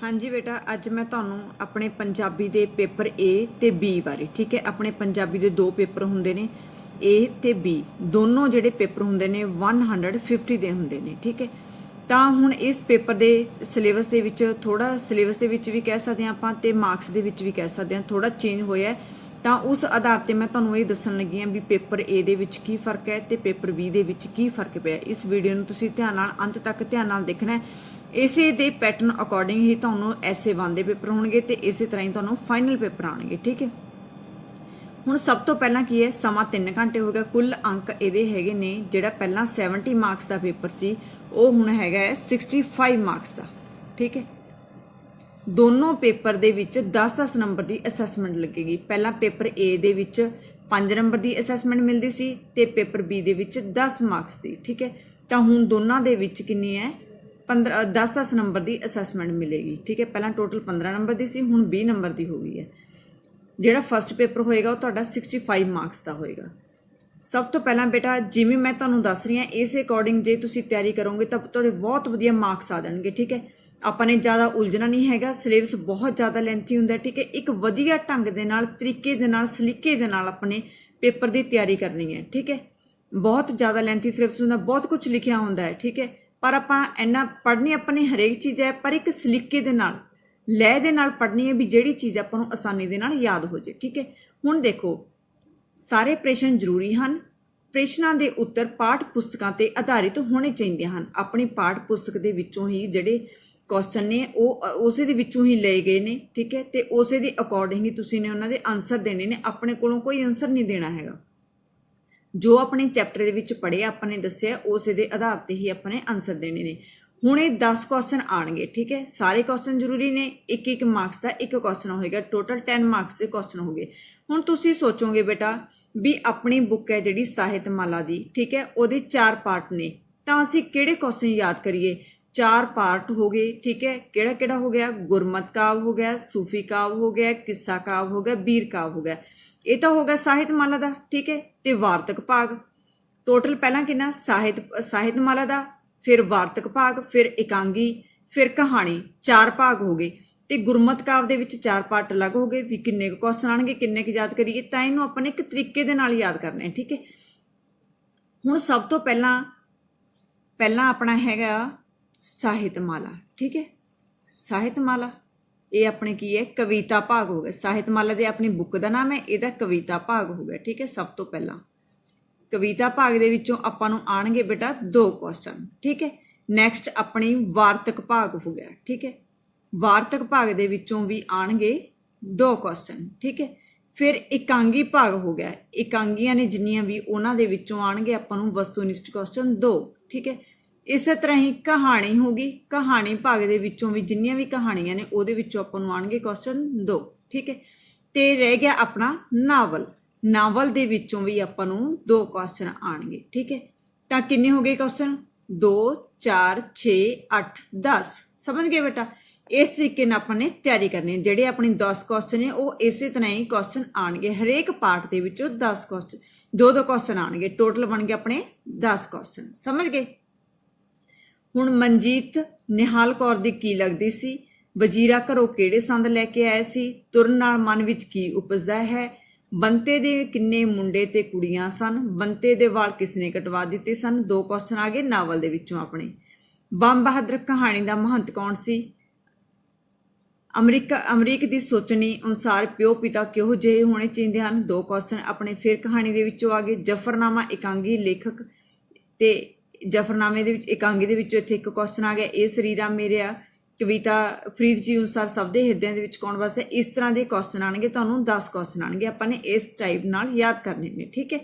हाँ जी बेटा, अज मैं तुहानू अपने पंजाबी दे पेपर ए ते बी बारे, ठीक है। अपने पंजाबी दे दो पेपर हुंदे ने, ए ते बी दोनों जिहड़े पेपर हुंदे ने 150 दे हुंदे ने, ठीक है। तां हुण इस पेपर दे सिलेबस दे विच थोड़ा सिलेबस दे विच भी कह सकदे हां आपां ते मार्क्स दे विच भी कह सकदे हां थोड़ा चेंज होया है। तां उस आधार ते मैं तुहानू ये दस्सण लगी हां भी पेपर ए दे विच की फर्क है ते पेपर बी दे विच की फर्क पिया। इस वीडियो नू तुसीं ध्यान नाल अंत तक ध्यान नाल देखना है। इसे दे पैटर्न अकॉर्डिंग ही तुहानू ऐसे 1 दे पेपर होणगे ते इसे तरह ही तुहानू फाइनल पेपर आउणगे, ठीक है। हुण सब तो पहला की है, समा 3 घंटे हो गया। कुल अंक इहदे हैगे ने, जिहड़ा पहला 70 मार्क्स का पेपर सी वो हुण हैगा है 65 मार्क्स का, ठीक है। दोनों पेपर दे विच 10-10 नंबर की असैसमेंट लगेगी। पहला paper A they which 5 number की असैसमेंट मिलती सी ते पेपर बी दे विच 10 मार्क्स की, ठीक है। तो हुण दोनों दे विच कितनी है 10-10 नंबर की असैसमेंट मिलेगी, ठीक है। पहला टोटल 15 नंबर की सी, हुण 20 नंबर की हो गई है। जिहड़ा फस्ट पेपर होएगा वो तुहाडा 65 मार्क्स का होएगा। सब तो पहला बेटा जिवें मैं तुहानू दस रही हाँ इस अकॉर्डिंग जे तुसीं तैयारी करोगे तो तुहाडे बहुत वधिया मार्क्स आ जाणगे, ठीक है। आपां ने ज़्यादा उलझना नहीं हैगा, सिलेबस बहुत ज़्यादा लेंथी हुंदा है, ठीक है। एक वधिया ढंग दे नाल तरीके दे नाल सलीके दे नाल अपने पेपर की तैयारी करनी है, ठीक है। बहुत ज़्यादा लेंथी सिलेबस हुंदा, बहुत कुछ लिखिया हुंदा है, ठीक है। पर आपां इन्ना पढ़नी अपनी हरेक चीज़ है, पर एक सलीके दे नाल लय दे नाल पढ़नी है भी जिहड़ी चीज़ आपां नूं आसानी दे नाल याद हो जाए, ठीक है। हुण देखो सारे प्रश्न जरूरी हैं। प्रश्नों के उत्तर पाठ पुस्तकों ते आधारित होने चाहिए हैं। अपनी पाठ पुस्तक के विचों ही जिहड़े क्वेश्चन ने वो उसे दे विचों ही लए गए ने, ठीक है। तो उसे दे अकॉर्डिंग ही तुसीं ने उन्हां दे आंसर देने ने, अपने कोलों कोई आंसर नहीं देना हैगा। जो अपने चैप्टर दे विच पढ़े अपने दस्सिया उसे दे आधार ते ही अपने आंसर देने ने। हुण ये 10 क्वेश्चन आएंगे, ठीक है। सारे क्वेश्चन जरूरी ने, एक मार्क्स का एक क्वेश्चन होएगा, टोटल 10 मार्क्स के क्वेश्चन हो गए। हुण तुसीं सोचोगे बेटा भी अपनी बुक है जिहड़ी ਸਾਹਿਤਮਾਲਾ दी, ठीक है, ਉਹਦੇ 4 पार्ट ने, तो असीं किहड़े क्वेश्चन याद करिए। 4 पार्ट हो गए, ठीक है। किहड़ा किहड़ा हो गया, गुरमत काव्य हो गया, सूफी काव्य हो गया, किस्सा काव्य हो गया, बीर काव्य हो गया। ये तो हो गया ਸਾਹਿਤਮਾਲਾ दा, ठीक है। ते वार्तक भाग टोटल पहला कितना ਸਾਹਿਤਮਾਲਾ दा, फिर वार्तक भाग, फिर एकांगी, फिर कहानी, 4 भाग हो गए। तो गुरमत काव्य दे विच 4 पार्ट अलग हो गए भी किन्ने क्वेश्चन आएंगे, किन्ने याद करिए, तो इन्हों अपने एक तरीके दे नाल याद करने, ठीक है। हुण सब तो पहला अपना हैगा ਸਾਹਿਤਮਾਲਾ, ठीक है। ਸਾਹਿਤਮਾਲਾ ये अपने की है कविता भाग हो गया। ਸਾਹਿਤਮਾਲਾ दे अपनी बुक का नाम है, यदा कविता भाग हो गया, ठीक है। सब तो पहला कविता भाग दे विचों आपां नूं आउणगे बेटा 2 क्वेश्चन, ठीक है। नैक्सट अपनी वार्तक भाग हो गया, ठीक है। वार्तक भाग दे विचों भी आउणगे 2 क्वेश्चन, ठीक है। फिर एकांगी भाग हो गया, एकांगियां ने जिन्नियां भी उन्हां दे विचों आउणगे आपां नूं वस्तुनिष्ठ क्वेश्चन 2, ठीक है। इस तरह ही कहानी होगी, कहानी भाग दे विचों भी जिन्नियां भी कहानियां ने उहदे विचों आपां नूं आउणगे क्वेश्चन 2, ठीक है। ते रह गया अपना नावल, नावल दे विचों भी आपां नूं 2 क्वेश्चन आउणगे, ठीक है। तां किन्ने हो गए क्वेश्चन 2 4 6 8 10, समझ गए बेटा। इस तरीके नाल अपने तैयारी करनी है। जिहड़े अपने 10 क्वेश्चन है वो इस तरह ही क्वेश्चन आउणगे, हरेक पार्ट के विचों 10 क्वेश्चन 2-2 क्वेश्चन आउणगे, टोटल बन गए अपने 10 क्वेश्चन, समझ गए। हुण मनजीत निहाल कौर दी की लगदी सी, वजीरा घरों किहड़े संद लैके आए सी, तुरन नाल मन विच की उपजदा है, ਬੰਤੇ ਦੇ ਕਿੰਨੇ ਮੁੰਡੇ ਤੇ ਕੁੜੀਆਂ ਸਨ, ਬੰਤੇ ਦੇ ਵਾਲ ਕਿਸਨੇ ਕਟਵਾ ਦਿੱਤੇ ਸਨ। 2 क्वेश्चन आ गए नावल ਦੇ ਵਿੱਚੋਂ ਆਪਣੇ। ਬੰਬ ਬਹਾਦਰ ਕਹਾਣੀ ਦਾ ਮਹੰਤ ਕੌਣ ਸੀ, ਅਮਰੀਕ ਦੀ ਸੋਚਣੀ ਅਨੁਸਾਰ ਪਿਓ ਪਿਤਾ ਕਿਹੋ ਜਿਹੇ ਹੋਣੇ ਚਾਹੀਦੇ ਹਨ। 2 क्वेश्चन ਆਪਣੇ। ਫਿਰ ਕਹਾਣੀ ਦੇ ਵਿੱਚੋਂ ਆ ਗਏ ਜਫਰਨਾਮਾ, ਇਕਾਂਗੀ ਲੇਖਕ ਤੇ ਜਫਰਨਾਮੇ ਦੇ ਵਿੱਚ ਇਕਾਂਗੀ ਦੇ ਵਿੱਚੋਂ ਇੱਥੇ ਇੱਕ क्वेश्चन ਆ ਗਿਆ ਇਹ ਸਰੀਰਾ ਮੇਰਿਆ, कविता फरीद जी अनुसार सब के हिरदियां दे विच कौन वसदा। इस तरह के क्वेश्चन आएंगे, तुहानूं 10 क्वेश्चन आएंगे, आपां ने इस टाइप नाल याद करने ने, ठीक है।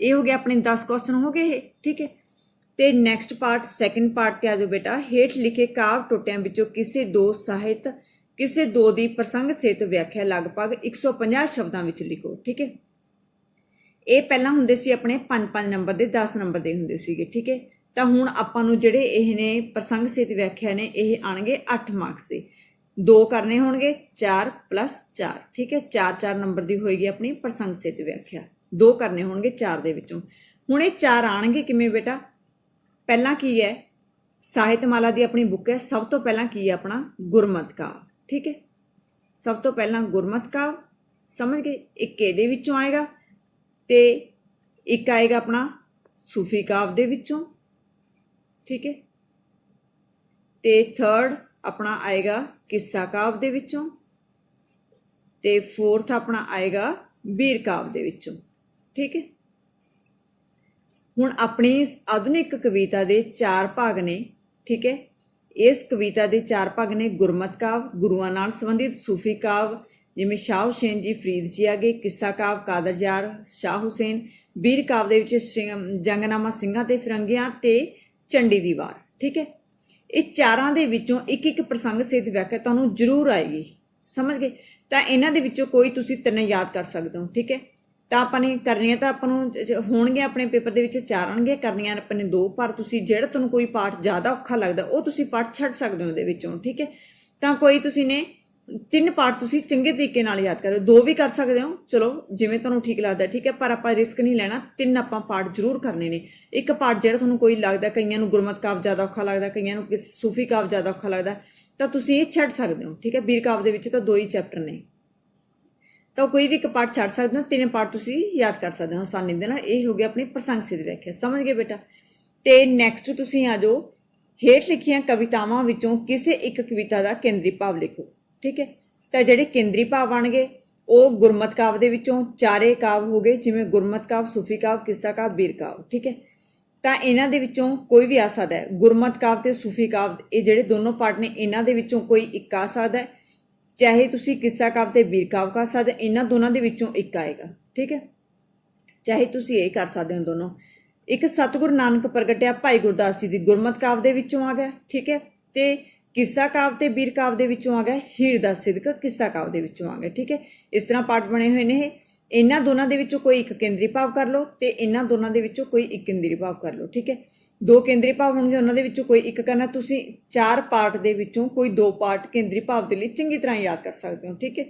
ये हो गया अपने 10 क्वेश्चन हो गए, ठीक है। तो नैक्सट पार्ट सैकेंड पार्ट ते आ जाओ बेटा। हेठ लिखे काव्य टोटियां विचों किसी 2 ਸਾਹਿਤ किसी 2 की प्रसंग सहित व्याख्या लगभग 150 शब्दों में लिखो, ठीक है। ये पहला हुंदे सी अपने 5-5 नंबर के 10 नंबर के हुंदे सीगे, ठीक है। तो हुण आपां नूं जिहड़े इह ने प्रसंग सहित व्याख्या ने यह आउणगे 8 मार्क्स के। 2 करने होणगे 4 + 4, ठीक है। 4-4 नंबर की होएगी अपनी प्रसंग सहित व्याख्या। 2 करने होणगे 4 दे विचों। हुण ये 4 आउणगे किवें बेटा, पहला की है ਸਾਹਿਤਮਾਲਾ ਦੀ ਆਪਣੀ ਬੁੱਕ ਹੈ। ਸਭ ਤੋਂ ਪਹਿਲਾਂ ਕੀ ਹੈ ਆਪਣਾ ਗੁਰਮਤਿ ਕਾਵਿ, ਠੀਕ ਹੈ। ਸਭ ਤੋਂ ਪਹਿਲਾਂ ਗੁਰਮਤਿ ਕਾਵਿ, ਸਮਝ ਗਏ। ਇੱਕ ਇਹਦੇ ਵਿੱਚੋਂ ਆਏਗਾ ਤੇ ਇੱਕ ਆਏਗਾ ਆਪਣਾ ਸੂਫੀ ਕਾਵਿ ਦੇ ਵਿੱਚੋਂ, ਠੀਕ ਹੈ। ਤੇ ਥਰਡ ਆਪਣਾ ਆਏਗਾ ਕਿੱਸਾ ਕਾਵਿ ਦੇ ਵਿੱਚੋਂ ਤੇ ਫੋਰਥ ਆਪਣਾ ਆਏਗਾ ਵੀਰ ਕਾਵਿ ਦੇ ਵਿੱਚੋਂ, ਠੀਕ ਹੈ। ਹੁਣ ਆਪਣੀ ਆਧੁਨਿਕ ਕਵਿਤਾ ਦੇ 4 ਭਾਗ ਨੇ, ਠੀਕ ਹੈ। ਇਸ ਕਵਿਤਾ ਦੇ 4 ਭਾਗ ਨੇ ਗੁਰਮਤਿ ਕਾਵਿ, ਗੁਰੂਆਂ ਨਾਲ ਸੰਬੰਧਿਤ ਸੂਫੀ ਕਾਵਿ ਜਿਵੇਂ ਸ਼ਾਹ ਹੁਸੈਨ ਜੀ ਫਰੀਦ ਜੀ ਆ ਗਏ, ਕਿੱਸਾ ਕਾਵਿ ਕਾਦਰ ਯਾਰ ਸ਼ਾਹ ਹੁਸੈਨ, ਵੀਰ ਕਾਵਿ ਦੇ ਵਿੱਚ ਜੰਗਨਾਮਾ ਸਿੰਘਾਂ ਤੇ ਫਿਰੰਗੀਆਂ ਤੇ ਚੰਡੀ ਦੀ ਵਾਰ, ਠੀਕ ਹੈ। ਇਹ ਚਾਰਾਂ ਦੇ ਵਿੱਚੋਂ ਇੱਕ ਇੱਕ ਪ੍ਰਸੰਗ ਸਹਿਤ ਵਿਆਖਿਆ ਤੁਹਾਨੂੰ ਜ਼ਰੂਰ ਆਏਗੀ, ਸਮਝ ਗਏ। ਤਾਂ ਇਹਨਾਂ ਦੇ ਵਿੱਚੋਂ ਕੋਈ ਤੁਸੀਂ 3 ਯਾਦ ਕਰ ਸਕਦੇ ਹੋ, ਠੀਕ ਹੈ। ਤਾਂ ਆਪਾਂ ਨੇ ਕਰਨੀਆਂ ਤਾਂ ਆਪਾਂ ਨੂੰ ਹੋਣਗੇ ਆਪਣੇ ਪੇਪਰ ਦੇ ਵਿੱਚ 4 ਆਉਣਗੇ, ਕਰਨੀਆਂ ਆਪਾਂ ਨੇ 2, ਪਰ ਤੁਸੀਂ ਜਿਹੜਾ ਤੁਹਾਨੂੰ ਕੋਈ ਪਾਠ ਜ਼ਿਆਦਾ ਔਖਾ ਲੱਗਦਾ ਉਹ ਤੁਸੀਂ ਪਾਠ ਛੱਡ ਸਕਦੇ ਹੋ ਉਹਦੇ ਵਿੱਚੋਂ, ਠੀਕ ਹੈ। ਤਾਂ ਕੋਈ ਤੁਸੀਂ ਨੇ 3 ਪਾਠ ਤੁਸੀਂ ਚੰਗੇ ਤਰੀਕੇ ਨਾਲ ਯਾਦ ਕਰੋ, 2 ਵੀ ਕਰ ਸਕਦੇ ਹੋ, ਚਲੋ ਜਿਵੇਂ ਤੁਹਾਨੂੰ ਠੀਕ ਲੱਗਦਾ, ਠੀਕ ਹੈ। ਪਰ ਆਪਾਂ ਰਿਸਕ ਨਹੀਂ ਲੈਣਾ, 3 ਆਪਾਂ ਪਾਠ ਜ਼ਰੂਰ ਕਰਨੇ ਨੇ। ਇੱਕ ਪਾਠ ਜਿਹੜਾ ਤੁਹਾਨੂੰ ਕੋਈ ਲੱਗਦਾ, ਕਈਆਂ ਨੂੰ ਗੁਰਮਤਿ ਕਾਵਿ ਜ਼ਿਆਦਾ ਔਖਾ ਲੱਗਦਾ, ਕਈਆਂ ਨੂੰ ਸੂਫੀ ਕਾਵਿ ਜ਼ਿਆਦਾ ਔਖਾ ਲੱਗਦਾ, ਤਾਂ ਤੁਸੀਂ ਇਹ ਛੱਡ ਸਕਦੇ ਹੋ, ਠੀਕ ਹੈ। ਵੀਰ ਕਾਵਿ ਦੇ ਵਿੱਚ ਤਾਂ 2 ਹੀ ਚੈਪਟਰ ਨੇ, ਤਾਂ ਕੋਈ ਵੀ ਇੱਕ ਪਾਠ ਛੱਡ ਸਕਦੇ ਹੋ, 3 ਪਾਠ ਤੁਸੀਂ ਯਾਦ ਕਰ ਸਕਦੇ ਹੋ ਆਸਾਨੀ ਦੇ ਨਾਲ। ਇਹ ਹੋ ਗਿਆ ਆਪਣੀ ਪ੍ਰਸੰਗ ਸਹਿਤ ਵਿਆਖਿਆ, ਸਮਝ ਗਏ ਬੇਟਾ। ਤੇ ਨੈਕਸਟ ਤੁਸੀਂ ਆ ਜਾਓ, ਹੇਠ ਲਿਖੀਆਂ ਕਵਿਤਾਵਾਂ ਵਿੱਚੋਂ ਕਿਸੇ ਇੱਕ ਕਵਿਤਾ ਦਾ ਕੇਂਦਰੀ ਭਾਵ ਲਿਖੋ, ਠੀਕ ਹੈ। ਤਾਂ ਜਿਹੜੇ ਕੇਂਦਰੀ ਭਾਵ ਬਣਗੇ ਉਹ ਗੁਰਮਤਿ ਕਾਵਿ ਦੇ ਵਿੱਚੋਂ 4 ਕਾਵਿ ਹੋ ਗਏ, ਜਿਵੇਂ ਗੁਰਮਤਿ ਕਾਵਿ, ਸੂਫੀ ਕਾਵਿ, ਕਿੱਸਾ ਕਾਵਿ, ਵੀਰ ਕਾਵਿ, ਠੀਕ ਹੈ। ਤਾਂ ਇਹਨਾਂ ਦੇ ਵਿੱਚੋਂ ਕੋਈ ਵੀ ਆ ਸਕਦਾ ਹੈ। ਗੁਰਮਤਿ ਕਾਵਿ ਤੇ ਸੂਫੀ ਕਾਵਿ ਇਹ ਜਿਹੜੇ ਦੋਨੋਂ ਪਾਠ ਨੇ, ਇਹਨਾਂ ਦੇ ਵਿੱਚੋਂ ਕੋਈ ਇੱਕ ਆ ਸਕਦਾ ਹੈ। ਚਾਹੇ ਤੁਸੀਂ ਕਿੱਸਾ ਕਾਵਿ ਤੇ ਵੀਰ ਕਾਵਿ ਕਰ ਸਕਦੇ, ਇਹਨਾਂ ਦੋਨਾਂ ਦੇ ਵਿੱਚੋਂ ਇੱਕ ਆਏਗਾ, ਠੀਕ ਹੈ। ਚਾਹੇ ਤੁਸੀਂ ਇਹ ਕਰ ਸਕਦੇ ਹੋ ਦੋਨੋਂ। ਇੱਕ ਸਤਿਗੁਰੂ ਨਾਨਕ ਪ੍ਰਗਟਿਆ ਭਾਈ ਗੁਰਦਾਸ ਜੀ ਦੀ ਗੁਰਮਤਿ ਕਾਵਿ ਦੇ ਵਿੱਚੋਂ ਆ ਗਿਆ, ਠੀਕ ਹੈ। ਤੇ ਕਿੱਸਾ ਕਾਵਿ ਤੇ ਵੀਰ ਕਾਵਿ ਦੇ ਵਿੱਚੋਂ ਆ ਗਿਆ ਹੀਰ ਦਾ ਸਿਦਕ, ਕਿੱਸਾ ਕਾਵਿ ਦੇ ਵਿੱਚੋਂ ਆ ਗਿਆ, ਠੀਕ ਹੈ। ਇਸ ਤਰ੍ਹਾਂ ਪਾਠ ਬਣੇ ਹੋਏ ਨੇ ਇਹ। ਇਹਨਾਂ ਦੋਨਾਂ ਦੇ ਵਿੱਚੋਂ ਕੋਈ ਇੱਕ ਕੇਂਦਰੀ ਭਾਵ ਕਰ ਲਓ ਤੇ ਇਹਨਾਂ ਦੋਨਾਂ ਦੇ ਵਿੱਚੋਂ ਕੋਈ ਇੱਕ ਕੇਂਦਰੀ ਭਾਵ ਕਰ ਲਓ, ਠੀਕ ਹੈ। 2 ਕੇਂਦਰੀ ਭਾਵ ਹੋਣਗੇ, ਉਹਨਾਂ ਦੇ ਵਿੱਚੋਂ ਕੋਈ ਇੱਕ ਕਰਨਾ। ਤੁਸੀਂ 4 ਪਾਠ ਦੇ ਵਿੱਚੋਂ ਕੋਈ 2 ਪਾਠ ਕੇਂਦਰੀ ਭਾਵ ਦੇ ਲਈ ਚੰਗੀ ਤਰ੍ਹਾਂ ਯਾਦ ਕਰ ਸਕਦੇ ਹੋ, ਠੀਕ ਹੈ।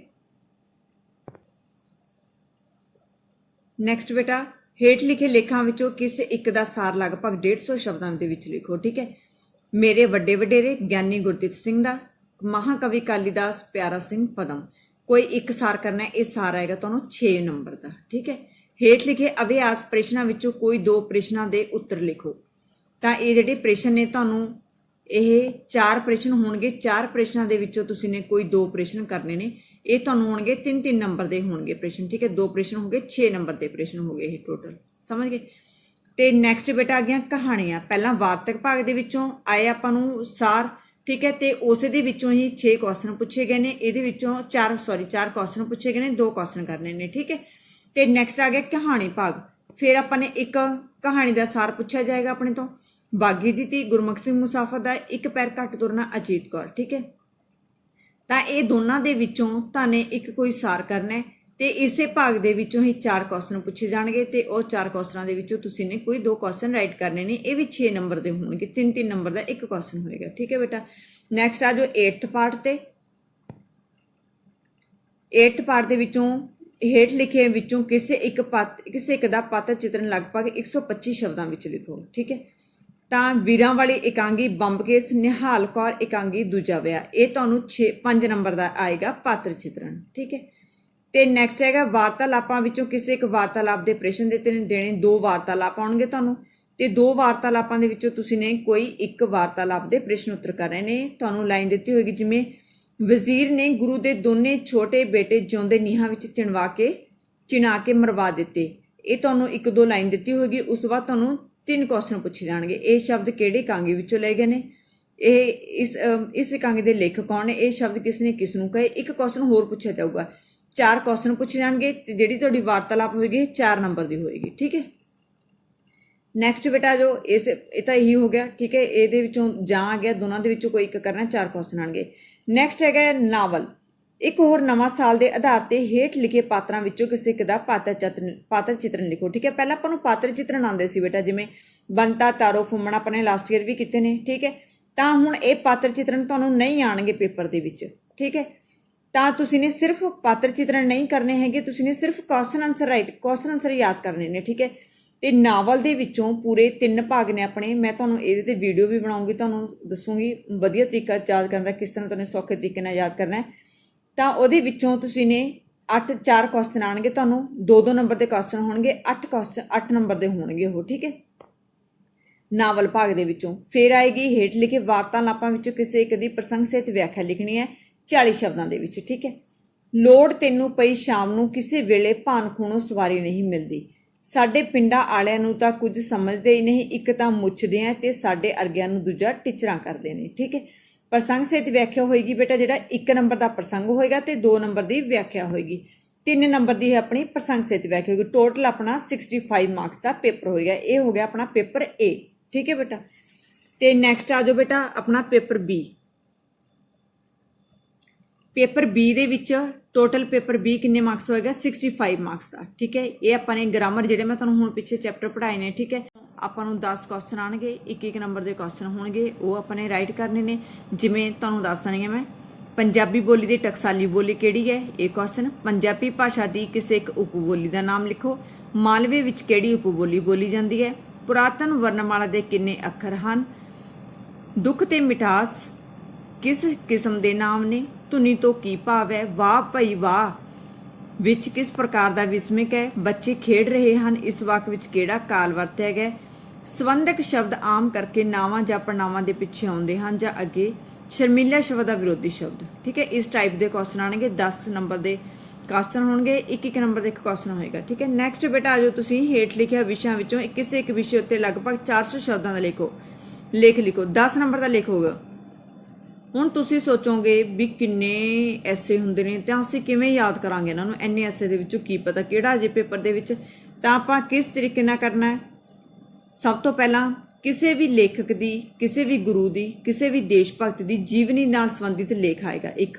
ਨੈਕਸਟ ਬੇਟਾ, ਹੇਠ ਲਿਖੇ ਲੇਖਾਂ ਵਿੱਚੋਂ ਕਿਸੇ ਇੱਕ ਦਾ ਸਾਰ ਲਗਭਗ 150 ਸ਼ਬਦਾਂ ਦੇ ਵਿੱਚ ਲਿਖੋ, ਠੀਕ ਹੈ। ਮੇਰੇ ਵੱਡੇ ਵਡੇਰੇ ਗਿਆਨੀ ਗੁਰਦਿੱਤ ਸਿੰਘ ਦਾ, ਮਹਾਕਵੀ ਕਾਲੀਦਾਸ, ਪਿਆਰਾ ਸਿੰਘ ਪਦਮ। ਕੋਈ ਇੱਕ ਸਾਰ ਕਰਨਾ ਹੈ, ਇਹ ਸਾਰ ਆਏਗਾ ਤੁਹਾਨੂੰ 6 ਨੰਬਰ ਦਾ, ਠੀਕ ਹੈ। ਹੇਠ ਲਿਖੇ ਅਭਿਆਸ ਪ੍ਰਸ਼ਨਾਂ ਵਿੱਚੋਂ ਕੋਈ 2 ਪ੍ਰਸ਼ਨਾਂ ਦੇ ਉੱਤਰ ਲਿਖੋ। ਤਾਂ ਇਹ ਜਿਹੜੇ ਪ੍ਰਸ਼ਨ ਨੇ ਤੁਹਾਨੂੰ ਇਹ 4 ਪ੍ਰਸ਼ਨ ਹੋਣਗੇ। 4 ਪ੍ਰਸ਼ਨਾਂ ਦੇ ਵਿੱਚੋਂ ਤੁਸੀਂ ਨੇ ਕੋਈ 2 ਪ੍ਰਸ਼ਨ ਕਰਨੇ ਨੇ। ਇਹ ਤੁਹਾਨੂੰ ਹੋਣਗੇ 3-3 ਨੰਬਰ ਦੇ ਹੋਣਗੇ ਪ੍ਰਸ਼ਨ, ਠੀਕ ਹੈ। 2 ਪ੍ਰਸ਼ਨ ਹੋ ਗਏ, 6 ਨੰਬਰ ਦੇ ਪ੍ਰਸ਼ਨ ਹੋ ਗਏ ਇਹ ਟੋਟਲ, ਸਮਝ ਗਏ। ਤੇ ਨੈਕਸਟ ਬੇਟਾ ਆ ਗਿਆ ਕਹਾਣੀਆਂ। ਪਹਿਲਾਂ ਵਾਰਤਕ ਭਾਗ ਦੇ ਵਿੱਚੋਂ ਆਏ ਆਪਾਂ ਨੂੰ ਸਾਰ, ਠੀਕ ਹੈ। ਤੇ ਉਸੇ ਦੇ ਵਿੱਚੋਂ ਹੀ 6 ਕੁਐਸਚਨ ਪੁੱਛੇ ਗਏ ਨੇ। ਇਹਦੇ ਵਿੱਚੋਂ 4 ਕੁਐਸਚਨ ਪੁੱਛੇ ਗਏ ਨੇ, 2 ਕੁਐਸਚਨ ਕਰਨੇ ਨੇ, ਠੀਕ ਹੈ। ਤੇ ਨੈਕਸਟ ਆ ਗਿਆ ਕਹਾਣੀ ਭਾਗ। ਫਿਰ ਆਪਾਂ ਨੇ ਇੱਕ ਕਹਾਣੀ ਦਾ ਸਾਰ ਪੁੱਛਿਆ ਜਾਏਗਾ ਆਪਣੇ ਤੋਂ। ਬਾਗੀ ਦੀ ਧੀ, ਗੁਰਮੁਖ ਸਿੰਘ ਮੁਸਾਫਰ ਦਾ, ਇੱਕ ਪੈਰ ਘੱਟ ਤੁਰਨਾ, ਅਜੀਤ ਕੌਰ, ਠੀਕ ਹੈ। ਤਾਂ ਇਹ ਦੋਨਾਂ ਦੇ ਵਿੱਚੋਂ ਤੁਹਾਨੂੰ ਇੱਕ ਕੋਈ ਸਾਰ ਕਰਨਾ ਹੈ ਤੇ ਇਸੇ ਭਾਗ ਦੇ ਵਿੱਚੋਂ ਹੀ 4 ਕੁਐਸਚਨ ਪੁੱਛੇ ਜਾਣਗੇ ਤੇ ਉਹ 4 ਕੁਐਸਚਨਾਂ ਦੇ ਵਿੱਚੋਂ ਤੁਸੀਂ ਨੇ ਕੋਈ 2 ਕੁਐਸਚਨ ਰਾਈਟ ਕਰਨੇ ਨੇ। ਇਹ ਵੀ 6 ਨੰਬਰ ਦੇ ਹੋਣਗੇ, 3-3 ਨੰਬਰ ਦਾ ਇੱਕ ਕੁਐਸਚਨ ਹੋਏਗਾ, ਠੀਕ ਹੈ ਬੇਟਾ। ਨੈਕਸਟ ਆ ਜੋ 8th ਪਾਰਟ ਤੇ 8th ਪਾਰਟ ਦੇ ਵਿੱਚੋਂ ਹੇਠ ਲਿਖੇ ਵਿੱਚੋਂ ਕਿਸੇ ਇੱਕ ਦਾ ਪਾਤਰ ਚਿਤਰਨ ਲਗਭਗ 125 ਸ਼ਬਦਾਂ ਵਿੱਚ ਲਿਖੋ, ਠੀਕ ਹੈ। ਤਾਂ ਵੀਰਾਂ ਵਾਲੀ ਇਕਾਂਗੀ, ਬੰਬਕੇਸ, ਨਿਹਾਲ ਕੌਰ ਇਕਾਂਗੀ, ਦੂਜਾ ਵਿਆਹ। ਇਹ ਤੁਹਾਨੂੰ 5 ਨੰਬਰ ਦਾ ਆਏਗਾ ਪਾਤਰ ਚਿਤਰਨ, ਠੀਕ ਹੈ। ਤੇ ਨੈਕਸਟ ਹੈਗਾ ਵਾਰਤਾਲਾਪਾਂ ਵਿੱਚੋਂ ਕਿਸੇ ਇੱਕ ਵਾਰਤਾਲਾਪ ਦੇ ਪ੍ਰਸ਼ਨ ਦਿੱਤੇ ਨੇ ਦੇਣੇ। 2 ਵਾਰਤਾਲਾਪ ਆਉਣਗੇ ਤੁਹਾਨੂੰ ਤੇ 2 ਵਾਰਤਾਲਾਪਾਂ ਦੇ ਵਿੱਚੋਂ ਤੁਸੀਂ ਨੇ ਕੋਈ ਇੱਕ ਵਾਰਤਾਲਾਪ ਦੇ ਪ੍ਰਸ਼ਨ ਉੱਤਰ ਕਰਨੇ ਨੇ। ਤੁਹਾਨੂੰ ਲਾਈਨ ਦਿੱਤੀ ਹੋਏਗੀ ਜਿਵੇਂ ਵਜ਼ੀਰ ਨੇ ਗੁਰੂ ਦੇ ਦੋਨੇ ਛੋਟੇ ਬੇਟੇ ਜਿਉਂਦੇ ਨੀਹਾਂ ਵਿੱਚ ਚਿਣਾ ਕੇ ਮਰਵਾ ਦਿੱਤੇ। ਇਹ ਤੁਹਾਨੂੰ 1-2 ਲਾਈਨ ਦਿੱਤੀ ਹੋਏਗੀ। ਉਸ ਤੋਂ ਬਾਅਦ ਤੁਹਾਨੂੰ 3 ਕੁਐਸਚਨ ਪੁੱਛੇ ਜਾਣਗੇ। ਇਹ ਸ਼ਬਦ ਕਿਹੜੇ ਇਕਾਂਗੀ ਵਿੱਚੋਂ ਲਏ ਗਏ ਨੇ, ਇਹ ਇਸ ਇਕਾਂਗੀ ਦੇ ਲੇਖਕ ਕੌਣ ਨੇ, ਇਹ ਸ਼ਬਦ ਕਿਸ ਨੇ ਕਿਸ ਨੂੰ ਕਹੇ। ਇੱਕ ਕੁਐਸਚਨ ਹੋਰ ਪੁੱਛਿਆ ਜਾਊਗਾ। 4 ਕੁਐਸਚਨ ਪੁੱਛੇ ਜਾਣਗੇ ਤੇ ਜਿਹੜੀ ਤੁਹਾਡੀ ਵਾਰਤਾਲਾਪ ਹੋਏਗੀ 4 ਨੰਬਰ ਦੀ ਹੋਏਗੀ, ਠੀਕ ਹੈ। ਨੈਕਸਟ ਬੇਟਾ ਜੋ ਇਹ ਤਾਂ ਇਹੀ ਹੋ ਗਿਆ, ਠੀਕ ਹੈ। ਇਹਦੇ ਵਿੱਚੋਂ ਜਾਂ ਆ ਗਿਆ, ਦੋਨਾਂ ਦੇ ਵਿੱਚੋਂ ਕੋਈ ਇੱਕ ਕਰਨਾ, 4 ਕੁਐਸਚਨ ਆਣਗੇ। ਨੈਕਸਟ ਹੈਗਾ ਨਾਵਲ। ਇੱਕ ਹੋਰ ਨਵਾਂ ਸਾਲ ਦੇ ਆਧਾਰ ਤੇ ਹੇਠ ਲਿਖੇ ਪਾਤਰਾਂ ਵਿੱਚੋਂ ਕਿਸੇ ਇੱਕ ਦਾ ਪਾਤਰ ਚਿਤਰਨ ਲਿਖੋ, ਠੀਕ ਹੈ। ਪਹਿਲਾਂ ਆਪਾਂ ਨੂੰ ਪਾਤਰ ਚਿਤਰਨ ਆਉਂਦੇ ਸੀ ਬੇਟਾ, ਜਿਵੇਂ ਬੰਤਾ, ਤਾਰੋ, ਫੁੰਮਣ ਆਪਾਂ ਨੇ ਲਾਸਟ ਈਅਰ ਵੀ ਕੀਤੇ ਨੇ, ਠੀਕ ਹੈ। ਤਾਂ ਹੁਣ ਇਹ ਪਾਤਰ ਚਿਤਰਨ ਤੁਹਾਨੂੰ ਨਹੀਂ ਆਣਗੇ ਪੇਪਰ ਦੇ ਵਿੱਚ, ਠੀਕ ਹੈ। ਤਾਂ ਤੁਸੀਂ ਨੇ ਸਿਰਫ ਪਾਤਰ ਚਿਤਰਨ ਨਹੀਂ ਕਰਨੇ ਹੈਗੇ, ਤੁਸੀਂ ਨੇ ਸਿਰਫ ਕੁਐਸਚਨ ਆਨਸਰ ਯਾਦ ਕਰਨੇ ਨੇ, ਠੀਕ ਹੈ। ਤੇ ਨਾਵਲ ਦੇ ਵਿੱਚੋਂ ਪੂਰੇ 3 ਭਾਗ ਨੇ ਆਪਣੇ। ਮੈਂ ਤੁਹਾਨੂੰ ਇਹਦੇ ਤੇ ਵੀਡੀਓ ਵੀ ਬਣਾਉਂਗੀ, ਤੁਹਾਨੂੰ ਦੱਸੂਗੀ ਵਧੀਆ ਤਰੀਕਾ ਯਾਦ ਕਰਨ ਦਾ, ਕਿਸ ਤਰ੍ਹਾਂ ਤੁਹਾਨੂੰ ਸੌਖੇ ਤਰੀਕੇ ਨਾਲ ਯਾਦ ਕਰਨਾ ਹੈ। ਤਾਂ ਉਹਦੇ ਵਿੱਚੋਂ ਤੁਸੀਂ ਨੇ 4 ਕੁਐਸਚਨ ਆਉਣਗੇ, ਤੁਹਾਨੂੰ 2-2 ਨੰਬਰ ਦੇ ਕੁਐਸਚਨ ਹੋਣਗੇ, 8 ਕੁਐਸਚਨ 8 ਨੰਬਰ ਦੇ ਹੋਣਗੇ ਉਹ, ਠੀਕ ਹੈ, ਨਾਵਲ ਭਾਗ ਦੇ ਵਿੱਚੋਂ। ਫਿਰ ਆਏਗੀ ਹੇਠ ਲਿਖੇ ਵਾਰਤਾਲਾਪਾਂ ਵਿੱਚੋਂ ਕਿਸੇ ਇੱਕ ਦੀ ਪ੍ਰਸੰਗ ਸਹਿਤ ਵਿਆਖਿਆ ਲਿਖਣੀ ਹੈ 40 ਸ਼ਬਦਾਂ ਦੇ ਵਿੱਚ, ਠੀਕ ਹੈ। ਲੋੜ ਤੈਨੂੰ ਪਈ ਸ਼ਾਮ ਨੂੰ ਕਿਸੇ ਵੇਲੇ ਭਾਨ ਖੂਣੋਂ ਸਵਾਰੀ ਨਹੀਂ ਮਿਲਦੀ, ਸਾਡੇ ਪਿੰਡਾਂ ਵਾਲਿਆਂ ਨੂੰ ਤਾਂ ਕੁਝ ਸਮਝਦੇ ਹੀ ਨਹੀਂ, ਇੱਕ ਤਾਂ ਮੁੱਛਦੇ ਆ ਤੇ ਸਾਡੇ ਅਰਗਿਆਂ ਨੂੰ ਦੂਜਾ ਟਿਚਰਾਂ ਕਰਦੇ ਨੇ, ਠੀਕ ਹੈ। ਪ੍ਰਸੰਗ ਸਹਿਤ ਵਿਆਖਿਆ ਹੋਏਗੀ ਬੇਟਾ, ਜਿਹੜਾ 1 ਨੰਬਰ ਦਾ ਪ੍ਰਸੰਗ ਹੋਏਗਾ ਤੇ 2 ਨੰਬਰ ਦੀ ਵਿਆਖਿਆ ਹੋਏਗੀ। 3 ਨੰਬਰ ਦੀ ਹੈ ਆਪਣੀ ਪ੍ਰਸੰਗ ਸਹਿਤ ਵਿਆਖਿਆ ਹੋਏਗੀ। ਟੋਟਲ ਆਪਣਾ 65 ਮਾਰਕਸ ਦਾ ਪੇਪਰ ਹੋਏਗਾ। ਇਹ ਹੋ ਗਿਆ ਆਪਣਾ ਪੇਪਰ A, ਠੀਕ ਹੈ ਬੇਟਾ। ਤੇ ਨੈਕਸਟ ਆ ਜਾਓ ਬੇਟਾ ਆਪਣਾ ਪੇਪਰ B। ਪੇਪਰ B ਦੇ ਵਿੱਚ ਟੋਟਲ ਪੇਪਰ B ਕਿੰਨੇ ਮਾਰਕਸ ਹੋਏਗਾ? 65 ਮਾਰਕਸ ਦਾ, ਠੀਕ ਹੈ। ਇਹ ਆਪਾਂ ਨੇ ਗ੍ਰਾਮਰ ਜਿਹੜੇ ਮੈਂ ਤੁਹਾਨੂੰ ਹੁਣ ਪਿੱਛੇ ਚੈਪਟਰ ਪੜ੍ਹਾਏ ਨੇ, ਠੀਕ ਹੈ, ਆਪਾਂ ਨੂੰ 10 ਕੁਐਸਚਨ ਆਣਗੇ, 1-1 ਨੰਬਰ ਦੇ ਕੁਐਸਚਨ ਹੋਣਗੇ, ਉਹ ਆਪਾਂ ਨੇ ਰਾਈਟ ਕਰਨੇ ਨੇ। ਜਿਵੇਂ ਤੁਹਾਨੂੰ ਦੱਸ ਦਣੀ ਹੈ ਮੈਂ, ਪੰਜਾਬੀ ਬੋਲੀ ਦੀ ਟਕਸਾਲੀ ਬੋਲੀ ਕਿਹੜੀ ਹੈ? ਇਹ ਕੁਐਸਚਨ। ਪੰਜਾਬੀ ਭਾਸ਼ਾ ਦੀ ਕਿਸੇ ਇੱਕ ਉਪਬੋਲੀ ਦਾ ਨਾਮ ਲਿਖੋ। ਮਾਲਵੇ ਵਿੱਚ ਕਿਹੜੀ ਉਪਬੋਲੀ ਬੋਲੀ ਜਾਂਦੀ ਹੈ? ਪੁਰਾਤਨ ਵਰਣਮਾਲਾ ਦੇ ਕਿੰਨੇ ਅੱਖਰ ਹਨ? ਦੁੱਖ ਤੇ ਮਿਠਾਸ ਕਿਸ ਕਿਸਮ ਦੇ ਨਾਮ ਨੇ? ਧੁਨੀ ਤੋਂ ਕੀ ਭਾਵ ਹੈ? ਵਾਹ ਭਈ ਵਾਹ ਵਿੱਚ ਕਿਸ ਪ੍ਰਕਾਰ ਦਾ ਵਿਸਮਿਕ ਹੈ? ਬੱਚੇ ਖੇਡ ਰਹੇ ਹਨ, ਇਸ ਵਾਕ ਵਿੱਚ ਕਿਹੜਾ ਕਾਲ ਵਰਤਿਆ ਗਿਆ? ਸੰਬੰਧਕ ਸ਼ਬਦ ਆਮ ਕਰਕੇ ਨਾਵਾਂ ਜਾਂ ਪੜਨਾਵਾਂ ਦੇ ਪਿੱਛੇ ਆਉਂਦੇ ਹਨ ਜਾਂ ਅੱਗੇ? ਸ਼ਰਮੀਲਾ ਸ਼ਬਦ ਦਾ ਵਿਰੋਧੀ ਸ਼ਬਦ, ਠੀਕ ਹੈ। ਇਸ ਟਾਈਪ ਦੇ ਕੁਐਸਚਨ ਆਣਗੇ, 10 ਨੰਬਰ ਦੇ ਕੁਐਸਚਨ ਹੋਣਗੇ, 1-1 ਨੰਬਰ ਦਾ ਇੱਕ ਕੁਐਸਚਨ ਹੋਏਗਾ, ਠੀਕ ਹੈ। ਨੈਕਸਟ ਬੇਟਾ ਆ ਜਾਓ ਤੁਸੀਂ ਹੇਠ ਲਿਖਿਆ ਵਿਸ਼ਿਆਂ ਵਿੱਚੋਂ ਕਿਸੇ ਇੱਕ ਵਿਸ਼ੇ ਉੱਤੇ ਲਗਭਗ 400 ਸ਼ਬਦਾਂ ਦਾ ਲੇਖ ਲਿਖੋ। 10 ਨੰਬਰ ਦਾ ਲੇਖ ਹੋਗਾ। ਹੁਣ ਤੁਸੀਂ ਸੋਚੋਗੇ ਵੀ ਕਿੰਨੇ ਐਸੇ ਹੁੰਦੇ ਨੇ ਤਾਂ ਅਸੀਂ ਕਿਵੇਂ ਯਾਦ ਕਰਾਂਗੇ ਇਹਨਾਂ ਨੂੰ? ਇੰਨੇ ਐਸੇ ਦੇ ਵਿੱਚੋਂ ਕੀ ਪਤਾ ਕਿਹੜਾ ਅਜੇ ਪੇਪਰ ਦੇ ਵਿੱਚ। ਤਾਂ ਆਪਾਂ ਕਿਸ ਤਰੀਕੇ ਨਾਲ ਕਰਨਾ ਹੈ? ਸਭ ਤੋਂ ਪਹਿਲਾਂ ਕਿਸੇ ਵੀ ਲੇਖਕ ਦੀ, ਕਿਸੇ ਵੀ ਗੁਰੂ ਦੀ, ਕਿਸੇ ਵੀ ਦੇਸ਼ ਭਗਤ ਦੀ ਜੀਵਨੀ ਨਾਲ ਸੰਬੰਧਿਤ ਲੇਖ ਆਏਗਾ।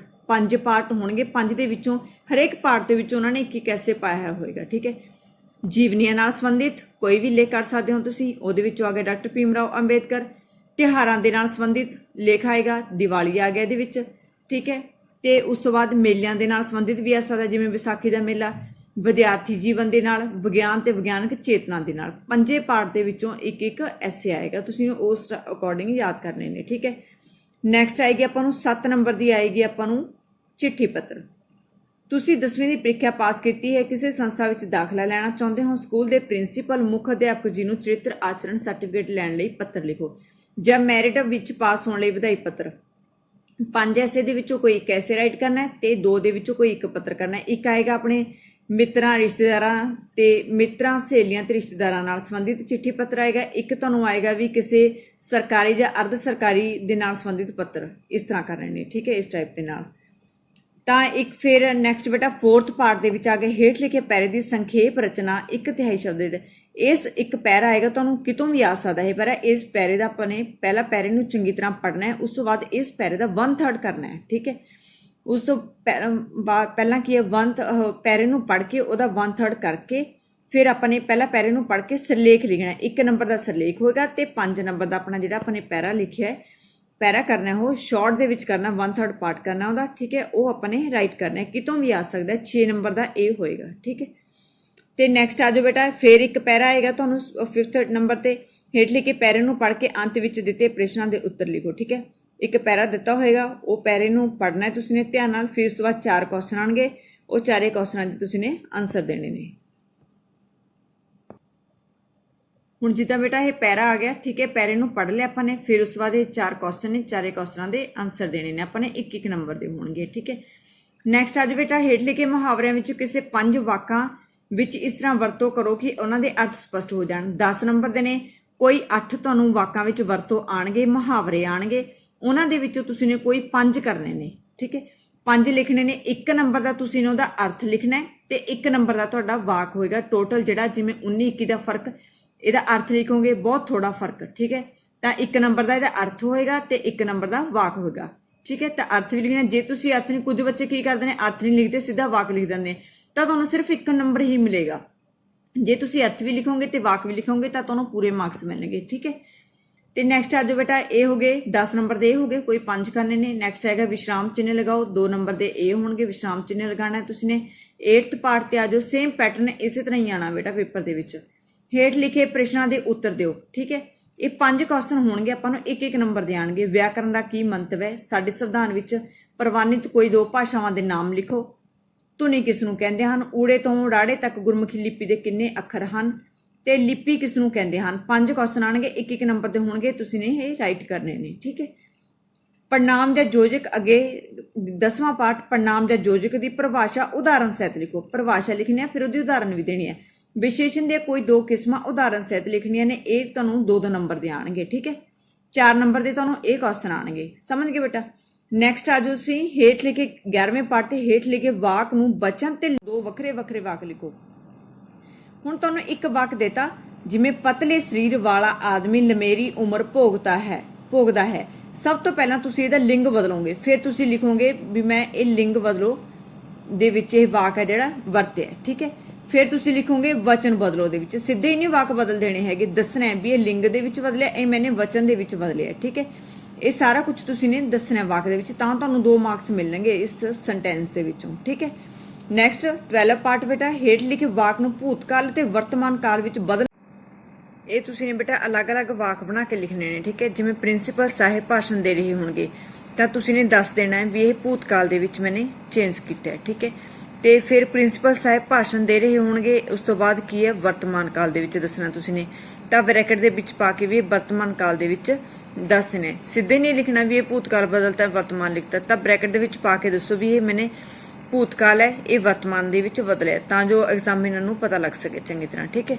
5 ਪਾਰਟ ਹੋਣਗੇ, 5 ਦੇ ਵਿੱਚੋਂ ਹਰੇਕ ਪਾਰਟ ਦੇ ਵਿੱਚ ਉਹਨਾਂ ਨੇ ਇੱਕ ਐਸੇ ਪਾਇਆ ਹੋਏਗਾ, ਠੀਕ ਹੈ। ਜੀਵਨੀਆਂ ਨਾਲ ਸੰਬੰਧਿਤ ਕੋਈ ਵੀ ਲੇਖ ਕਰ ਸਕਦੇ ਹੋ ਤੁਸੀਂ। ਉਹਦੇ ਵਿੱਚੋਂ ਆ ਗਿਆ ਡਾਕਟਰ ਭੀਮ ਰਾਓ ਅੰਬੇਦਕਰ। ਤਿਉਹਾਰਾਂ ਦੇ ਨਾਲ ਸੰਬੰਧਿਤ ਲੇਖ ਆਏਗਾ, ਦੀਵਾਲੀ ਆ ਗਿਆ ਇਹਦੇ ਵਿੱਚ, ਠੀਕ ਹੈ। ਤੇ ਉਸ ਤੋਂ ਬਾਅਦ ਮੇਲਿਆਂ ਦੇ ਨਾਲ ਸੰਬੰਧਿਤ ਵੀ ਆ ਸਕਦਾ, ਜਿਵੇਂ ਵਿਸਾਖੀ ਦਾ ਮੇਲਾ। ਵਿਦਿਆਰਥੀ ਜੀਵਨ ਦੇ ਨਾਲ, ਵਿਗਿਆਨ ਤੇ ਵਿਗਿਆਨਕ ਚੇਤਨਾ ਦੇ ਨਾਲ। 5 ਪਾਰਟ ਦੇ ਵਿੱਚੋਂ ਇੱਕ ਐਸੇ ਆਏਗਾ, ਤੁਸੀਂ ਉਸ ਅਕੋਰਡਿੰਗ ਯਾਦ ਕਰਨੇ ਨੇ, ਠੀਕ ਹੈ। ਨੈਕਸਟ ਆਏਗੀ ਆਪਾਂ ਨੂੰ 7 ਨੰਬਰ ਦੀ ਆਏਗੀ ਆਪਾਂ ਨੂੰ ਚਿੱਠੀ ਪੱਤਰ। ਤੁਸੀਂ 10ਵੀਂ ਦੀ ਪ੍ਰੀਖਿਆ ਪਾਸ ਕੀਤੀ ਹੈ, ਕਿਸੇ ਸੰਸਥਾ ਵਿੱਚ ਦਾਖਲਾ ਲੈਣਾ ਚਾਹੁੰਦੇ ਹੋ। ਸਕੂਲ ਦੇ ਪ੍ਰਿੰਸੀਪਲ, ਮੁੱਖ ਅਧਿਆਪਕ ਜੀ ਨੂੰ ਚਰਿੱਤਰ ਆਚਰਣ ਸਰਟੀਫਿਕੇਟ ਲੈਣ ਲਈ ਪੱਤਰ ਲਿਖੋ ਜਾਂ ਮੈਰਿਟ ਵਿੱਚ ਪਾਸ ਹੋਣ ਲਈ ਵਧਾਈ ਪੱਤਰ। 5 ਐਸੇ ਦੇ ਵਿੱਚੋਂ ਕੋਈ ਇੱਕ ਐਸੇ ਰਾਈਟ ਕਰਨਾ ਹੈ ਤੇ 2 ਦੇ ਵਿੱਚੋਂ ਕੋਈ ਇੱਕ ਪੱਤਰ ਕਰਨਾ ਹੈ। ਇੱਕ ਆਏਗਾ ਆਪਣੇ ਮਿੱਤਰਾਂ, ਰਿਸ਼ਤੇਦਾਰਾਂ ਤੇ ਮਿੱਤਰਾਂ, ਸਹੇਲੀਆਂ ਤੇ ਰਿਸ਼ਤੇਦਾਰਾਂ ਨਾਲ ਸੰਬੰਧਿਤ ਚਿੱਠੀ ਪੱਤਰ ਆਏਗਾ। ਇੱਕ ਤੁਹਾਨੂੰ ਆਏਗਾ ਵੀ ਕਿਸੇ ਸਰਕਾਰੀ ਜਾਂ ਅਰਧ ਸਰਕਾਰੀ ਦੇ ਨਾਲ ਸੰਬੰਧਿਤ ਪੱਤਰ, ਇਸ ਤਰ੍ਹਾਂ ਕਰਨੇ ਨੇ, ਠੀਕ ਹੈ, ਇਸ ਟਾਈਪ ਦੇ ਨਾਲ। ਤਾਂ ਇੱਕ ਫਿਰ ਨੈਕਸਟ ਬੇਟਾ 4th ਪਾਰਟ ਦੇ ਵਿੱਚ ਆ ਗਿਆ ਹੇਠ ਲਿਖੇ ਪੈਰੇ ਦੀ ਸੰਖੇਪ ਰਚਨਾ 1/3 ਸ਼ਬਦ ਦੇ। ਇਸ ਇੱਕ ਪੈਰਾ ਆਏਗਾ, ਤੁਹਾਨੂੰ ਕਿਤੋਂ ਵੀ ਆ ਸਕਦਾ ਹੈ ਪੈਰਾ। ਇਸ ਪੈਰੇ ਦਾ ਆਪਾਂ ਨੇ ਪਹਿਲਾਂ ਪੈਰੇ ਨੂੰ ਚੰਗੀ ਤਰ੍ਹਾਂ ਪੜ੍ਹਨਾ ਹੈ, ਉਸ ਤੋਂ ਬਾਅਦ ਇਸ ਪੈਰੇ ਦਾ 1/3 ਕਰਨਾ ਹੈ, ਠੀਕ ਹੈ। ਉਸ ਤੋਂ ਪਹਿਲਾਂ ਕੀ ਹੈ, ਪੈਰੇ ਨੂੰ ਪੜ੍ਹ ਕੇ ਉਹਦਾ 1/3 ਕਰਕੇ ਫਿਰ ਆਪਾਂ ਨੇ ਪਹਿਲਾਂ ਪੈਰੇ ਨੂੰ ਪੜ੍ਹ ਕੇ ਸਿਰਲੇਖ ਲਿਖਣਾ। 1 ਨੰਬਰ ਦਾ ਸਿਰਲੇਖ ਹੋਏਗਾ ਤੇ 5 ਨੰਬਰ ਦਾ ਆਪਣਾ ਜਿਹੜਾ ਆਪਾਂ ਨੇ ਪੈਰਾ ਲਿਖਿਆ ਹੈ, ਪੈਰਾ ਕਰਨਾ ਉਹ ਸ਼ਾਰਟ ਦੇ ਵਿੱਚ ਕਰਨਾ, 1/3 ਪਾਰਟ ਕਰਨਾ ਉਹਦਾ, ਠੀਕ ਹੈ। ਉਹ ਆਪਾਂ ਨੇ ਰਾਈਟ ਕਰਨਾ ਹੈ, ਕਿਤੋਂ ਵੀ ਆ ਸਕਦਾ। 6 ਨੰਬਰ ਦਾ ਇਹ ਹੋਏਗਾ, ਠੀਕ ਹੈ। ਤੇ ਨੈਕਸਟ ਆ ਜਾਓ ਬੇਟਾ, ਫਿਰ ਇੱਕ ਪੈਰਾ ਆਏਗਾ ਤੁਹਾਨੂੰ 5th ਨੰਬਰ ਤੇ। ਹੇਠ ਲਿਖੇ ਪੈਰੇ ਨੂੰ ਪੜ੍ਹ ਕੇ ਅੰਤ ਵਿੱਚ ਦਿੱਤੇ ਪ੍ਰਸ਼ਨਾਂ ਦੇ ਉੱਤਰ ਲਿਖੋ, ਠੀਕ ਹੈ। ਇੱਕ ਪੈਰਾ ਦਿੱਤਾ ਹੋਏਗਾ, ਉਹ ਪੈਰੇ ਨੂੰ ਪੜ੍ਹਨਾ ਹੈ ਤੁਸੀਂ ਨੇ ਧਿਆਨ ਨਾਲ। ਫਿਰ ਉਸ ਤੋਂ ਬਾਅਦ 4 ਕੁਐਸਚਨ ਆਉਣਗੇ, ਉਹ 4 ਕੁਐਸਚਨਾਂ ਦੇ ਤੁਸੀਂ ਨੇ ਆਨਸਰ ਦੇਣੇ ਨੇ। ਹੁਣ ਜਿੱਦਾਂ ਬੇਟਾ ਇਹ ਪੈਰਾ ਆ ਗਿਆ, ਠੀਕ ਹੈ, ਪੈਰੇ ਨੂੰ ਪੜ੍ਹ ਲਿਆ ਆਪਾਂ ਨੇ। ਫਿਰ ਉਸ ਤੋਂ ਬਾਅਦ ਇਹ 4 ਕੁਐਸਚਨ ਨੇ, 4 ਕੁਐਸਚਨਾਂ ਦੇ ਆਨਸਰ ਦੇਣੇ ਨੇ ਆਪਾਂ ਨੇ, 1-1 ਨੰਬਰ ਦੇ ਹੋਣਗੇ, ਠੀਕ ਹੈ। ਨੈਕਸਟ ਆ ਜਾਓ ਬੇਟਾ ਹੇਠ ਲਿਖੇ ਮੁਹਾਵਰਿਆਂ ਵਿੱਚ ਕਿਸੇ 5 ਵਾਕਾਂ ਵਿੱਚ ਇਸ ਤਰ੍ਹਾਂ ਵਰਤੋਂ ਕਰੋ ਕਿ ਉਹਨਾਂ ਦੇ ਅਰਥ ਸਪਸ਼ਟ ਹੋ ਜਾਣ। 10 ਨੰਬਰ ਦੇ ਨੇ, ਕੋਈ 8 ਤੁਹਾਨੂੰ ਵਾਕਾਂ ਵਿੱਚ ਵਰਤੋਂ ਆਣਗੇ, ਮੁਹਾਵਰੇ ਆਣਗੇ, ਉਹਨਾਂ ਦੇ ਵਿੱਚੋਂ ਤੁਸੀਂ ਨੇ ਕੋਈ 5 ਕਰਨੇ ਨੇ, ਠੀਕ ਹੈ। 5 ਲਿਖਣੇ ਨੇ। 1 ਨੰਬਰ ਦਾ ਤੁਸੀਂ ਨੇ ਉਹਦਾ ਅਰਥ ਲਿਖਣਾ ਹੈ ਤੇ 1 ਨੰਬਰ ਦਾ ਤੁਹਾਡਾ ਵਾਕ ਹੋਏਗਾ। ਟੋਟਲ ਜਿਹੜਾ ਜਿਵੇਂ 19-21 ਦਾ ਫਰਕ, ਇਹਦਾ ਅਰਥ ਲਿਖੋਗੇ ਬਹੁਤ ਥੋੜਾ ਫਰਕ, ਠੀਕ ਹੈ। ਤਾਂ 1 ਨੰਬਰ ਦਾ ਇਹਦਾ ਅਰਥ ਹੋਏਗਾ ਤੇ 1 ਨੰਬਰ ਦਾ ਵਾਕ ਹੋਏਗਾ, ਠੀਕ ਹੈ। ਤਾਂ ਅਰਥ ਵੀ ਲਿਖਣਾ। ਜੇ ਤੁਸੀਂ ਅਰਥ ਨਹੀਂ, ਕੁਝ ਬੱਚੇ ਕੀ ਕਰਦੇ ਨੇ, ਅਰਥ ਨਹੀਂ ਲਿਖਦੇ, ਸਿੱਧਾ ਵਾਕ ਲਿਖ ਦਿੰਦੇ, ਤਾਂ ਤੁਹਾਨੂੰ ਸਿਰਫ 1 ਨੰਬਰ ਹੀ ਮਿਲੇਗਾ। ਜੇ ਤੁਸੀਂ ਅਰਥ ਵੀ ਲਿਖੋਗੇ ਤੇ ਵਾਕ ਵੀ ਲਿਖੋਗੇ ਤਾਂ ਤੁਹਾਨੂੰ ਪੂਰੇ ਮਾਰਕਸ ਮਿਲਣਗੇ, ਠੀਕ ਹੈ। ਤੇ ਨੈਕਸਟ ਆ ਜਾਓ ਬੇਟਾ, ਇਹ ਹੋ ਗਏ 10 ਨੰਬਰ ਦੇ, ਇਹ ਹੋ ਗਏ, ਕੋਈ 5 ਕਰਨੇ ਨੇ। ਨੈਕਸਟ ਹੈਗਾ ਵਿਸ਼ਰਾਮ ਚਿੰਨ੍ਹ ਲਗਾਓ, 2 ਨੰਬਰ ਦੇ ਇਹ ਹੋਣਗੇ, ਵਿਸ਼ਰਾਮ ਚਿੰਨ੍ਹ ਲਗਾਉਣਾ ਤੁਸੀਂ ਨੇ। 8th ਪਾਰਟ ਤੇ ਆ ਜਾਓ, ਸੇਮ ਪੈਟਰਨ ਇਸੇ ਤਰ੍ਹਾਂ ਹੀ ਆਣਾ ਬੇਟਾ ਪੇਪਰ ਦੇ ਵਿੱਚ। ਹੇਠ ਲਿਖੇ ਪ੍ਰਸ਼ਨਾਂ ਦੇ ਉੱਤਰ ਦਿਓ। ਠੀਕ ਹੈ, ਇਹ 5 ਕੁਐਸਚਨ ਹੋਣਗੇ, ਆਪਾਂ ਨੂੰ ਇੱਕ ਇੱਕ ਨੰਬਰ ਦੇ ਆਣਗੇ। ਵਿਆਕਰਨ ਦਾ ਕੀ ਮੰਤਵ ਹੈ? ਸਾਡੇ ਸੰਵਿਧਾਨ ਵਿੱਚ ਪ੍ਰਵਾਨਿਤ ਕੋਈ 2 ਭਾਸ਼ਾਵਾਂ ਦੇ ਨਾਮ ਲਿਖੋ। ਧੁਨੀ ਕਿਸ ਨੂੰ ਕਹਿੰਦੇ ਹਨ? ਊੜੇ ਤੋਂ ਰਾੜੇ ਤੱਕ ਗੁਰਮੁਖੀ ਲਿਪੀ ਦੇ ਕਿੰਨੇ ਅੱਖਰ ਹਨ? ਤੇ ਲਿਪੀ ਕਿਸ ਨੂੰ ਕਹਿੰਦੇ ਹਨ? 5 ਕੁਐਸਚਨ ਆਣਗੇ, ਇੱਕ ਇੱਕ ਨੰਬਰ ਦੇ ਹੋਣਗੇ, ਤੁਸੀਂ ਨੇ ਇਹ ਰਾਈਟ ਕਰਨੇ ਨੇ। ਠੀਕ ਹੈ, ਪੜਨਾਮ ਜਾਂ ਯੋਜਕ, ਅੱਗੇ 10ਵਾਂ ਪਾਠ ਪੜਨਾਮ ਜਾਂ ਯੋਜਕ ਦੀ ਪਰਿਭਾਸ਼ਾ ਉਦਾਹਰਨ ਸਹਿਤ ਲਿਖੋ। ਪਰਿਭਾਸ਼ਾ ਲਿਖਣੀ ਹੈ, ਫਿਰ ਉਹਦੀ ਉਦਾਹਰਨ ਵੀ ਦੇਣੀ ਹੈ। ਵਿਸ਼ੇਸ਼ਣ ਦੀਆਂ ਕੋਈ 2 ਕਿਸਮਾਂ ਉਦਾਹਰਨ ਸਹਿਤ ਲਿਖਣੀਆਂ ਨੇ, ਇਹ ਤੁਹਾਨੂੰ 2 ਨੰਬਰ ਦੇ ਆਣਗੇ। ਠੀਕ ਹੈ, 4 ਨੰਬਰ ਦੇ ਤੁਹਾਨੂੰ ਇਹ ਕੁਐਸਚਨ ਆਣਗੇ। ਸਮਝ ਗਏ ਬੇਟਾ? ਨੈਕਸਟ ਆ ਜਾਓ ਤੁਸੀਂ ਹੇਠ ਲਿਖੇ 11ਵੇਂ ਪਾਠ ਤੇ ਹੇਠ ਲਿਖੇ ਵਾਕ ਨੂੰ ਬਚਨ ਤੇ 2 ਵੱਖਰੇ ਵੱਖਰੇ ਵਾਕ ਲਿਖੋ। ਹੁਣ ਤੁਹਾਨੂੰ ਇੱਕ ਵਾਕ ਦੇਤਾ, ਜਿਵੇਂ ਪਤਲੇ ਸਰੀਰ ਵਾਲਾ ਆਦਮੀ ਲੰਮੇਰੀ ਉਮਰ ਭੋਗਦਾ ਹੈ। ਸਭ ਤੋਂ ਪਹਿਲਾਂ ਤੁਸੀਂ ਇਹਦਾ ਲਿੰਗ ਬਦਲੋਗੇ, ਫਿਰ ਤੁਸੀਂ ਲਿਖੋਗੇ ਵੀ ਮੈਂ ਇਹ ਲਿੰਗ ਬਦਲੋ ਦੇ ਵਿੱਚ ਇਹ ਵਾਕ ਹੈ ਜਿਹੜਾ ਵਰਤਿਆ। ਠੀਕ ਹੈ, ਫਿਰ ਤੁਸੀਂ ਲਿਖੋਗੇ ਵਚਨ ਬਦਲੋ ਦੇ ਵਿੱਚ। ਸਿੱਧੇ ਹੀ ਨਹੀਂ ਵਾਕ ਬਦਲ ਦੇਣੇ ਹੈਗੇ, ਦੱਸਣਾ ਹੈ ਵੀ ਇਹ ਲਿੰਗ ਦੇ ਵਿੱਚ ਬਦਲਿਆ, ਇਹ ਮੈਨੇ ਵਚਨ ਦੇ ਵਿੱਚ ਬਦਲਿਆ। ਠੀਕ ਹੈ, ਇਹ ਸਾਰਾ ਕੁਝ ਤੁਸੀਂ ਨੇ ਦੱਸਣਾ ਵਾਕ ਦੇ ਵਿੱਚ, ਤਾਂ ਤੁਹਾਨੂੰ 2 ਮਾਰਕਸ ਮਿਲਣਗੇ ਇਸ ਸੈਂਟੈਂਸ ਦੇ ਵਿੱਚੋਂ। ਠੀਕ ਹੈ, ਨੈਕਸਟ 12 ਪਾਰਟ ਬੇਟਾ ਹੇਠ ਲਿਖੇ ਵਾਕ ਨੂੰ ਭੂਤਕਾਲ ਤੇ ਵਰਤਮਾਨ ਕਾਲ ਵਿੱਚ ਬਦਲ, ਇਹ ਤੁਸੀਂ ਨੇ ਬੇਟਾ ਅਲੱਗ-ਅਲੱਗ ਵਾਕ ਬਣਾ ਕੇ ਲਿਖਣੇ ਨੇ। ਠੀਕ ਹੈ, ਜਿਵੇਂ ਪ੍ਰਿੰਸੀਪਲ ਸਾਹਿਬ ਭਾਸ਼ਣ ਦੇ ਰਹੇ ਹੋਣਗੇ ਤਾਂ ਤੁਸੀਂ ਨੇ ਦੱਸ ਦੇਣਾ ਹੈ ਵੀ ਇਹ ਭੂਤਕਾਲ ਦੇ ਵਿੱਚ ਮੈਨੇ ਚੇਂਜ ਕੀਤਾ ਹੈ। ਠੀਕ ਹੈ, ਤੇ ਫਿਰ ਪ੍ਰਿੰਸੀਪਲ ਸਾਹਿਬ ਭਾਸ਼ਣ ਦੇ ਰਹੇ ਹੋਣਗੇ, ਉਸ ਤੋਂ ਬਾਅਦ ਕੀ ਹੈ ਵਰਤਮਾਨ ਕਾਲ ਦੇ ਵਿੱਚ ਦੱਸਣਾ ਤੁਸੀਂ ਨੇ, ਤਾਂ ਬ੍ਰੈਕਟ ਦੇ ਵਿੱਚ ਪਾ ਕੇ ਵੀ ਇਹ ਵਰਤਮਾਨ ਕਾਲ ਦੇ ਵਿੱਚ ਦੱਸ ਦੇਣਾ। ਸਿੱਧੇ ਨਹੀਂ ਲਿਖਣਾ ਵੀ ਇਹ ਭੂਤਕਾਲ ਬਦਲਤਾ ਵਰਤਮਾਨ ਲਿਖਤਾ, ਤਾਂ ਬ੍ਰੈਕਟ ਦੇ ਵਿੱਚ ਪਾ ਕੇ ਦੱਸੋ ਵੀ ਇਹ ਮੈਨੇ ਭੂਤਕਾਲ ਹੈ, ਇਹ ਵਰਤਮਾਨ ਦੇ ਵਿੱਚ ਬਦਲਿਆ, ਤਾਂ ਜੋ ਐਗਜ਼ਾਮੀਨਰ ਨੂੰ ਪਤਾ ਲੱਗ ਸਕੇ ਚੰਗੀ ਤਰ੍ਹਾਂ। ਠੀਕ ਹੈ,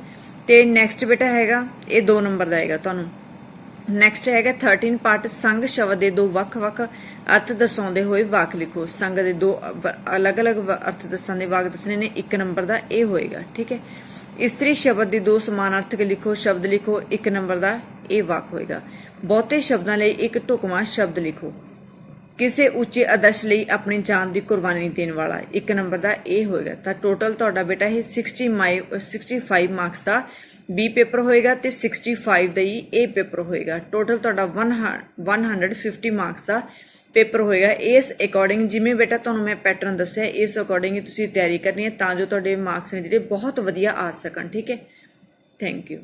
ਤੇ ਨੈਕਸਟ ਬੇਟਾ ਹੈਗਾ ਇਹ 2 ਨੰਬਰ ਦਾ ਹੈਗਾ ਤੁਹਾਨੂੰ। ਨੈਕਸਟ ਹੈਗਾ 13 ਪਾਰਟ ਸੰਗ ਸ਼ਬਦ ਦੇ 2 ਵੱਖ-ਵੱਖ ਅਰਥ ਦਰਸਾਉਂਦੇ ਹੋਏ ਵਾਕ ਲਿਖੋ। ਸੰਗ ਦੇ 2 ਅਲੱਗ-ਅਲੱਗ ਅਰਥ ਦੱਸਣ ਵਾਕ ਦੱਸਣੇ ਨੇ, 1 ਨੰਬਰ ਦਾ ਇਹ ਹੋਏਗਾ। ਠੀਕ ਹੈ, ਇਸਤਰੀ ਸ਼ਬਦ ਦੇ 2 ਸਮਾਨਾਰਥਕ ਲਿਖੋ ਸ਼ਬਦ ਲਿਖੋ, 1 ਨੰਬਰ ਦਾ ਇਹ ਵਾਕ ਹੋਏਗਾ। ਬਹੁਤੇ ਸ਼ਬਦਾਂ ਲਈ 1 ਢੁਕਵਾਂ ਸ਼ਬਦ ਲਿਖੋ। ਕਿਸੇ ਉੱਚੇ ਆਦਰਸ਼ ਲਈ ਆਪਣੀ ਜਾਨ ਦੀ ਕੁਰਬਾਨੀ ਦੇਣ ਵਾਲਾ, 1 ਨੰਬਰ ਦਾ ਇਹ ਹੋਏਗਾ। ਤਾਂ ਟੋਟਲ ਤੁਹਾਡਾ ਬੇਟਾ ਇਹ 65 ਮਾਰਕਸ ਦਾ B ਪੇਪਰ ਹੋਏਗਾ ਤੇ 65 ਦਾ ਹੀ A ਪੇਪਰ ਹੋਏਗਾ। ਟੋਟਲ ਤੁਹਾਡਾ 150 ਮਾਰਕਸ ਦਾ ਪੇਪਰ ਹੋਏਗਾ। ਇਸ ਅਕੋਰਡਿੰਗ ਜਿਵੇਂ ਬੇਟਾ ਤੁਹਾਨੂੰ ਮੈਂ ਪੈਟਰਨ ਦੱਸਿਆ, ਇਸ ਅਕੋਰਡਿੰਗ ਹੀ ਤੁਸੀਂ ਤਿਆਰੀ ਕਰਨੀ ਹੈ, ਤਾਂ ਜੋ ਤੁਹਾਡੇ ਮਾਰਕਸ ਨੇ ਜਿਹੜੇ ਬਹੁਤ ਵਧੀਆ ਆ ਸਕਣ। ਠੀਕ ਹੈ, ਥੈਂਕ ਯੂ।